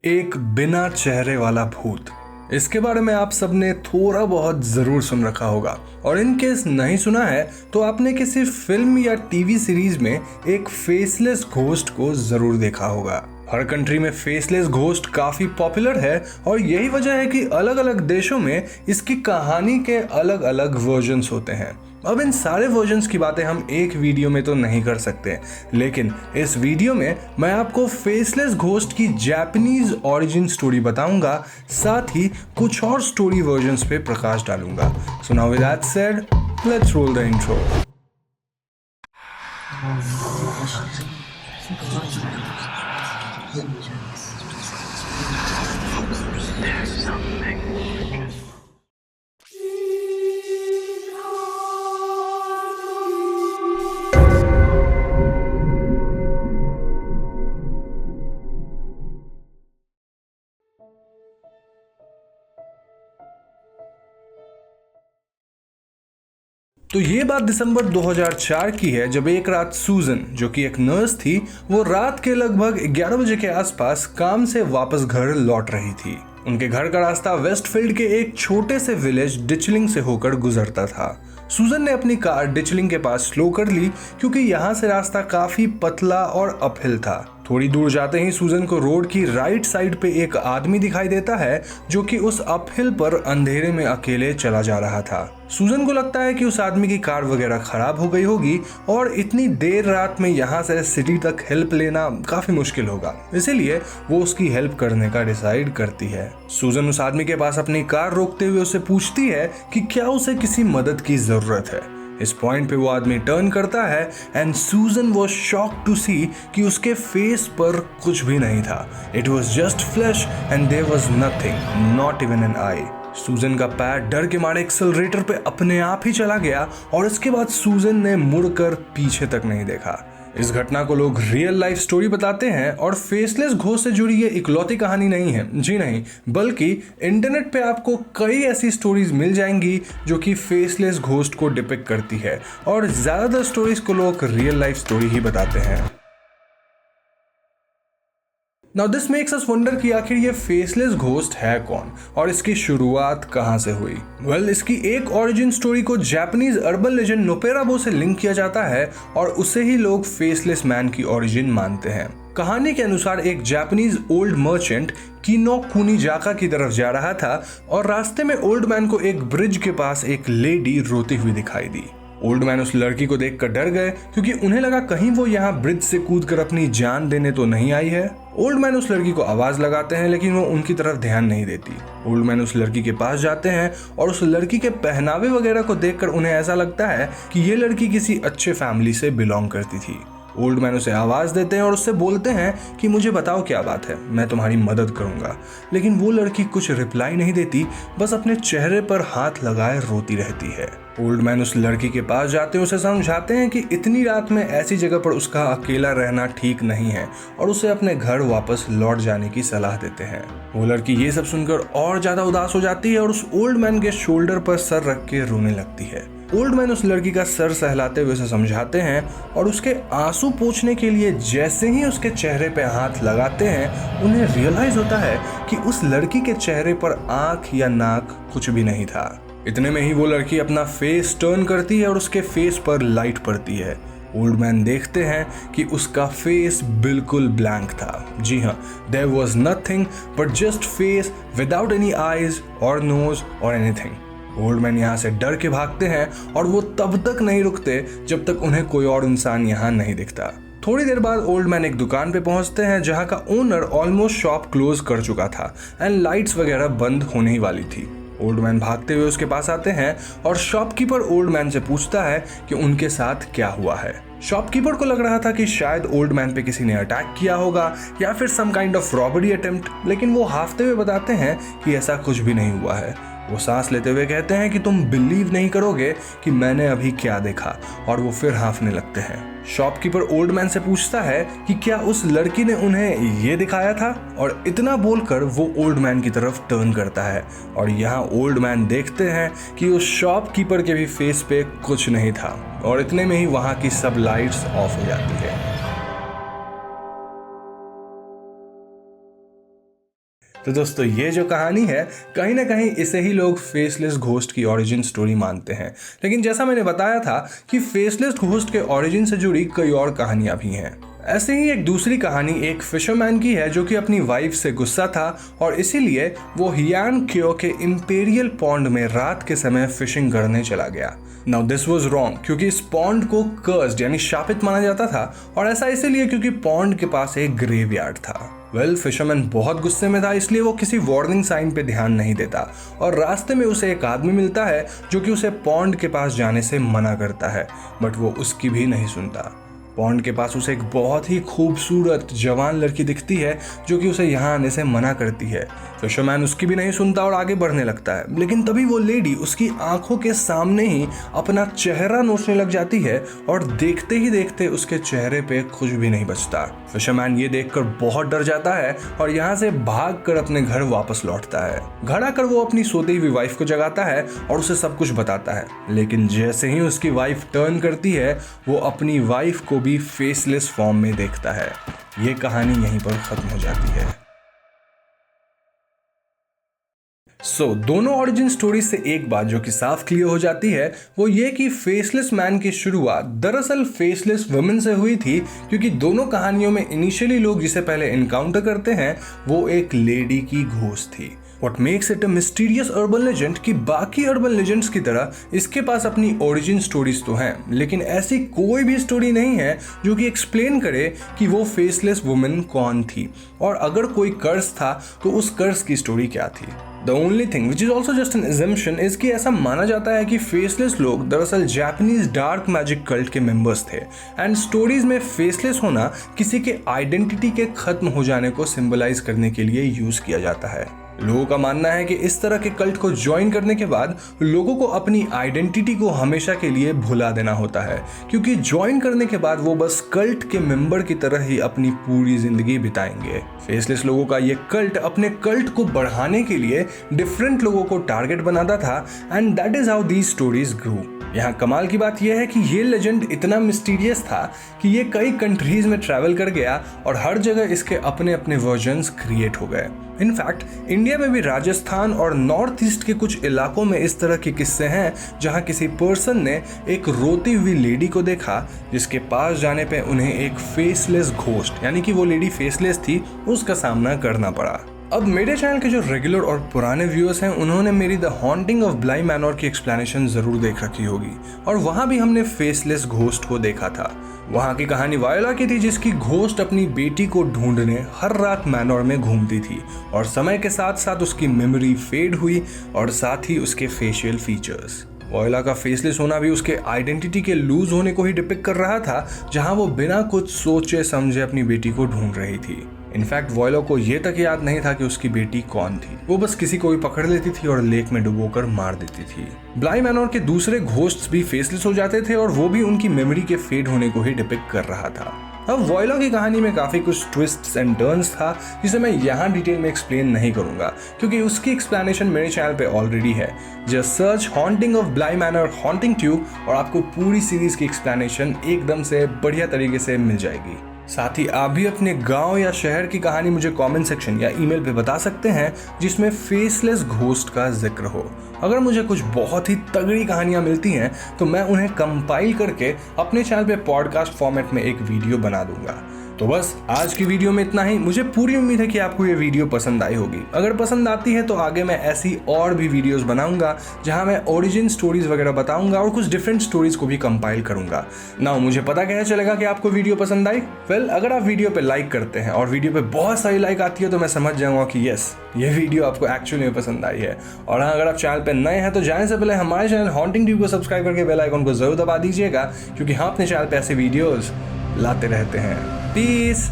एक बिना चेहरे वाला भूत। इसके बारे में आप सबने थोड़ा बहुत ज़रूर सुन रखा होगा, और इन केस नहीं सुना है तो आपने किसी फिल्म या टीवी सीरीज में एक फेसलेस घोस्ट को ज़रूर देखा होगा। हर कंट्री में फेसलेस घोस्ट काफ़ी पॉपुलर है, और यही वजह है कि अलग अलग देशों में इसकी कहानी के अलग अलग वर्जन्स होते हैं। अब इन सारे वर्जन्स की बातें हम एक वीडियो में तो नहीं कर सकते, लेकिन इस वीडियो में मैं आपको फेसलेस घोस्ट की जापानीज ओरिजिन स्टोरी बताऊंगा, साथ ही कुछ और स्टोरी वर्जन्स पे प्रकाश डालूंगा। So now with that said, let's roll the intro. तो ये बात दिसंबर 2004 की है, जब एक रात सूजन, जो कि एक नर्स थी, वो रात के लगभग 11 बजे के आसपास काम से वापस घर लौट रही थी। उनके घर का रास्ता वेस्टफील्ड के एक छोटे से विलेज डिचलिंग से होकर गुजरता था। सूजन ने अपनी कार डिचलिंग के पास स्लो कर ली, क्योंकि यहाँ से रास्ता काफी पतला और अपहिल था। थोड़ी दूर जाते ही सूजन को रोड की राइट साइड पे एक आदमी दिखाई देता है, जो कि उस अपहिल पर अंधेरे में अकेले चला जा रहा था। सूजन को लगता है कि उस आदमी की कार वगैरह खराब हो गई होगी, और इतनी देर रात में यहाँ से सिटी तक हेल्प लेना काफी मुश्किल होगा, इसीलिए वो उसकी हेल्प करने का डिसाइड करती है। सूजन उस आदमी के पास अपनी कार रोकते हुए उससे पूछती है कि क्या उसे किसी मदद की जरूरत है। इस पॉइंट पे वो आदमी टर्न करता है, एंड सूजन वाज शॉक्ड टू सी कि उसके फेस पर कुछ भी नहीं था। It was just flash and there was nothing, not even an eye. सूजन का पैर डर के मारे एक्सेलरेटर पे अपने आप ही चला गया, और इसके बाद सूजन ने मुड़कर पीछे तक नहीं देखा। इस घटना को लोग रियल लाइफ स्टोरी बताते हैं, और फेसलेस घोस्ट से जुड़ी ये इकलौती कहानी नहीं है, जी नहीं, बल्कि इंटरनेट पे आपको कई ऐसी स्टोरीज मिल जाएंगी जो कि फेसलेस घोस्ट को डिपिक्ट करती है, और ज्यादातर स्टोरीज को लोग रियल लाइफ स्टोरी ही बताते हैं। Now this makes us wonder कि आखिर ये फेसलेस घोस्ट है कौन, और इसकी शुरुआत कहां से हुई। वेल, इसकी एक ओरिजिन स्टोरी को जापानीज अर्बन लेजेंड नोपेराबो से लिंक किया जाता है, और उसे ही लोग फेसलेस मैन की ओरिजिन मानते हैं। कहानी के अनुसार एक जापानीज ओल्ड मर्चेंट किनो कुनिजाका की तरफ जा रहा था, और रास्ते में ओल्ड मैन को एक ब्रिज के पास एक लेडी रोती हुई दिखाई दी। ओल्ड मैन उस लड़की को देखकर डर गए, क्योंकि उन्हें लगा कहीं वो यहाँ ब्रिज से कूदकर अपनी जान देने तो नहीं आई है। ओल्ड मैन उस लड़की को आवाज लगाते हैं, लेकिन वो उनकी तरफ ध्यान नहीं देती। ओल्ड मैन उस लड़की के पास जाते हैं, और उस लड़की के पहनावे वगैरह को देखकर उन्हें ऐसा लगता है कि ये लड़की किसी अच्छे फैमिली से बिलोंग करती थी। ओल्ड मैन उसे आवाज देते हैं और उससे बोलते हैं कि मुझे बताओ क्या बात है, मैं तुम्हारी मदद करूंगा। लेकिन वो लड़की कुछ रिप्लाई नहीं देती, बस अपने चेहरे पर हाथ लगाए रोती रहती है। ओल्ड मैन उस लड़की के पास जाते हैं, उसे समझाते हैं कि इतनी रात में ऐसी जगह पर उसका अकेला रहना ठीक नहीं है, और उसे अपने घर वापस लौट जाने की सलाह देते हैं। वो लड़की ये सब सुनकर और ज्यादा उदास हो जाती है, और उस ओल्ड मैन के शोल्डर पर सर रख के रोने लगती है। ओल्ड मैन उस लड़की का सर सहलाते हुए उसे समझाते हैं, और उसके आंसू पोंछने के लिए जैसे ही उसके चेहरे पे हाथ लगाते हैं, उन्हें रियलाइज होता है कि उस लड़की के चेहरे पर आंख या नाक कुछ भी नहीं था। इतने में ही वो लड़की अपना फेस टर्न करती है, और उसके फेस पर लाइट पड़ती है। ओल्ड मैन देखते हैं कि उसका फेस बिल्कुल ब्लैंक था। जी हाँ, there was nothing but just face without any eyes और नोज और एनीथिंग। ओल्ड मैन यहाँ से डर के भागते हैं, और वो तब तक नहीं रुकते जब तक उन्हें कोई और इंसान यहाँ नहीं दिखता। थोड़ी देर बाद ओल्ड मैन एक दुकान पे पहुंचते हैं, जहाँ का ओनर ऑलमोस्ट शॉप क्लोज कर चुका था, एंड लाइट्स वगैरह बंद होने ही वाली थी। ओल्ड मैन भागते हुए उसके पास आते हैं, और शॉपकीपर ओल्ड मैन से पूछता है कि उनके साथ क्या हुआ है। शॉपकीपर को लग रहा था कि शायद ओल्ड मैन पे किसी ने अटैक किया होगा, या फिर some kind of robbery attempt, लेकिन वो हाफते हुए बताते हैं कि ऐसा कुछ भी नहीं हुआ है। वो सांस लेते हुए कहते हैं कि तुम बिलीव नहीं करोगे कि मैंने अभी क्या देखा, और वो फिर हांफने लगते हैं। शॉपकीपर ओल्ड मैन से पूछता है कि क्या उस लड़की ने उन्हें ये दिखाया था, और इतना बोलकर वो ओल्ड मैन की तरफ टर्न करता है, और यहाँ ओल्ड मैन देखते हैं कि उस शॉपकीपर के भी फेस पे कुछ नहीं था, और इतने में ही वहाँ की सब लाइट्स ऑफ हो जाती है। तो दोस्तों ये जो कहानी है कहीं ना कहीं इसे ही लोग फेसलेस घोस्ट की ओरिजिन स्टोरी मानते हैं, लेकिन जैसा मैंने बताया था कि फेसलेस घोस्ट के ओरिजिन से जुड़ी कई और कहानियां भी हैं। ऐसे ही एक दूसरी कहानी एक फिशरमैन की है जो कि अपनी वाइफ से गुस्सा था और इसीलिए वो हियान क्यो के इंपेरियल पॉन्ड में रात के समय फिशिंग करने चला गया। नाउ दिस वाज रॉन्ग क्योंकि इस पॉन्ड को कर्स्ड यानी शापित माना जाता था, और ऐसा इसीलिए क्योंकि पॉन्ड के पास एक ग्रेवयार्ड था। फिशरमैन बहुत गुस्से में था, इसलिए वो किसी वार्निंग साइन पे ध्यान नहीं देता और रास्ते में उसे एक आदमी मिलता है जो कि उसे पॉन्ड के पास जाने से मना करता है, बट वो उसकी भी नहीं सुनता। पॉन्ड के पास उसे एक बहुत ही खूबसूरत जवान लड़की दिखती है जो कि उसे यहाँ आने से मना करती है। फिशरमैन उसकी भी नहीं सुनता और आगे बढ़ने लगता है, लेकिन तभी वो लेडी उसकी आंखों के सामने ही अपना चेहरा नोचने लग जाती है और देखते ही देखते उसके चेहरे पे कुछ भी नहीं बचता। फिशरमैन ये देखकर बहुत डर जाता है और यहाँ से भागकर अपने घर वापस लौटता है। घर आकर वो अपनी सोती हुई वाइफ को जगाता है और उसे सब कुछ बताता है, लेकिन जैसे ही उसकी वाइफ टर्न करती है वो अपनी वाइफ को भी फेसलेस फॉर्म में देखता है। ये कहानी यहीं पर खत्म हो जाती है। दोनों ओरिजिन स्टोरी से एक बात जो कि साफ क्लियर हो जाती है वो ये कि फेसलेस मैन की शुरुआत दरअसल फेसलेस वुमेन से हुई थी, क्योंकि दोनों कहानियों में इनिशियली लोग जिसे पहले इनकाउंटर करते हैं वो एक लेडी की घोस्ट थी। What makes it a mysterious urban legend कि बाकी अर्बन लेजेंड्स की तरह इसके पास अपनी ओरिजिन स्टोरीज तो हैं, लेकिन ऐसी कोई भी स्टोरी नहीं है जो कि एक्सप्लेन करे कि वो फेसलेस वुमेन कौन थी, और अगर कोई कर्स था तो उस कर्स की स्टोरी क्या थी। The only thing which is also just an assumption is कि ऐसा माना जाता है कि फेसलेस लोग दरअसल जापानीज डार्क मैजिक कल्ट के मेंबर्स थे, एंड स्टोरीज में फेसलेस होना किसी के आइडेंटिटी के खत्म हो जाने को सिंबलाइज करने के लिए यूज किया जाता है। लोगों का मानना है कि इस तरह के कल्ट को ज्वाइन करने के बाद लोगों को अपनी आइडेंटिटी को हमेशा के लिए भुला देना होता है, क्योंकि ज्वाइन करने के बाद वो बस कल्ट के मेंबर की तरह ही अपनी पूरी जिंदगी बिताएंगे। फेसलेस लोगों का ये कल्ट अपने कल्ट को बढ़ाने के लिए डिफरेंट लोगों को टारगेट बनाता था, and that is how these stories grew. यहाँ कमाल की बात यह है कि ये लेजेंड इतना मिस्टीरियस था कि ये कई कंट्रीज में ट्रैवल कर गया और हर जगह इसके अपने अपने वर्जन्स क्रिएट हो गए। इनफैक्ट इंडिया में भी राजस्थान और नॉर्थ ईस्ट के कुछ इलाकों में इस तरह के किस्से हैं जहां किसी पर्सन ने एक रोती हुई लेडी को देखा जिसके पास जाने पे उन्हें एक फेसलेस घोस्ट यानी कि वो लेडी फेसलेस थी उसका सामना करना पड़ा। अब मेरे चैनल के जो रेगुलर और पुराने व्यूअर्स हैं उन्होंने मेरी द हॉन्टिंग ऑफ ब्लाई मैनोर की एक्सप्लेनेशन जरूर देख रखी होगी, और वहां भी हमने फेसलेस घोस्ट को देखा था। वहां की कहानी वायोला की थी जिसकी घोस्ट अपनी बेटी को ढूंढने हर रात मैनोर में घूमती थी, और समय के साथ साथ उसकी मेमोरी फेड हुई और साथ ही उसके फेशियल फीचर्स। वायोला का फेसलेस होना भी उसके आइडेंटिटी के लूज होने को ही डिपिक्ट कर रहा था, जहां वो बिना कुछ सोचे समझे अपनी बेटी को ढूंढ रही थी। इनफैक्ट वायोला को ये तक याद नहीं था कि उसकी बेटी कौन थी, वो बस किसी को भी पकड़ लेती थी और लेक में डुबोकर मार देती थी। ब्लाई मैनोर के दूसरे घोस्ट्स भी फेसलेस हो जाते थे और वो भी उनकी मेमोरी के फेड होने को ही डिपिक्ट कर रहा था। अब वायोला की कहानी में काफी कुछ ट्विस्ट्स एंड टर्न्स था जिसे मैं यहाँ डिटेल में एक्सप्लेन नहीं करूंगा, क्योंकि उसकी एक्सप्लेनेशन मेरे चैनल पे ऑलरेडी है। जस्ट सर्च हॉन्टिंग ऑफ ब्लाई मैनोर हॉन्टिंग ट्यूब और आपको पूरी सीरीज की एक्सप्लेनेशन एकदम से बढ़िया तरीके से मिल जाएगी। साथ ही आप भी अपने गांव या शहर की कहानी मुझे कमेंट सेक्शन या ईमेल पे बता सकते हैं जिसमें फेसलेस घोस्ट का जिक्र हो। अगर मुझे कुछ बहुत ही तगड़ी कहानियां मिलती हैं तो मैं उन्हें कंपाइल करके अपने चैनल पे पॉडकास्ट फॉर्मेट में एक वीडियो बना दूंगा। तो बस आज की वीडियो में इतना ही। मुझे पूरी उम्मीद है कि आपको ये वीडियो पसंद आई होगी। अगर पसंद आती है तो आगे मैं ऐसी और भी वीडियोस बनाऊंगा जहां मैं ओरिजिन स्टोरीज वगैरह बताऊंगा और कुछ डिफरेंट स्टोरीज को भी कंपाइल करूंगा। नाउ मुझे पता कैसे चलेगा कि आपको वीडियो पसंद आई? अगर आप वीडियो पे लाइक करते हैं और वीडियो पे बहुत सारी लाइक आती है तो मैं समझ जाऊंगा कि यस, ये वीडियो आपको एक्चुअली में पसंद आई है। और हाँ, अगर आप चैनल पे नए हैं तो जाने से पहले हमारे चैनल हॉन्टिंग ट्यूब को सब्सक्राइब करके बेल आइकन को जरूर दबा दीजिएगा, क्योंकि हम अपने चैनल पे ऐसे वीडियोस लाते रहते हैं। पीस।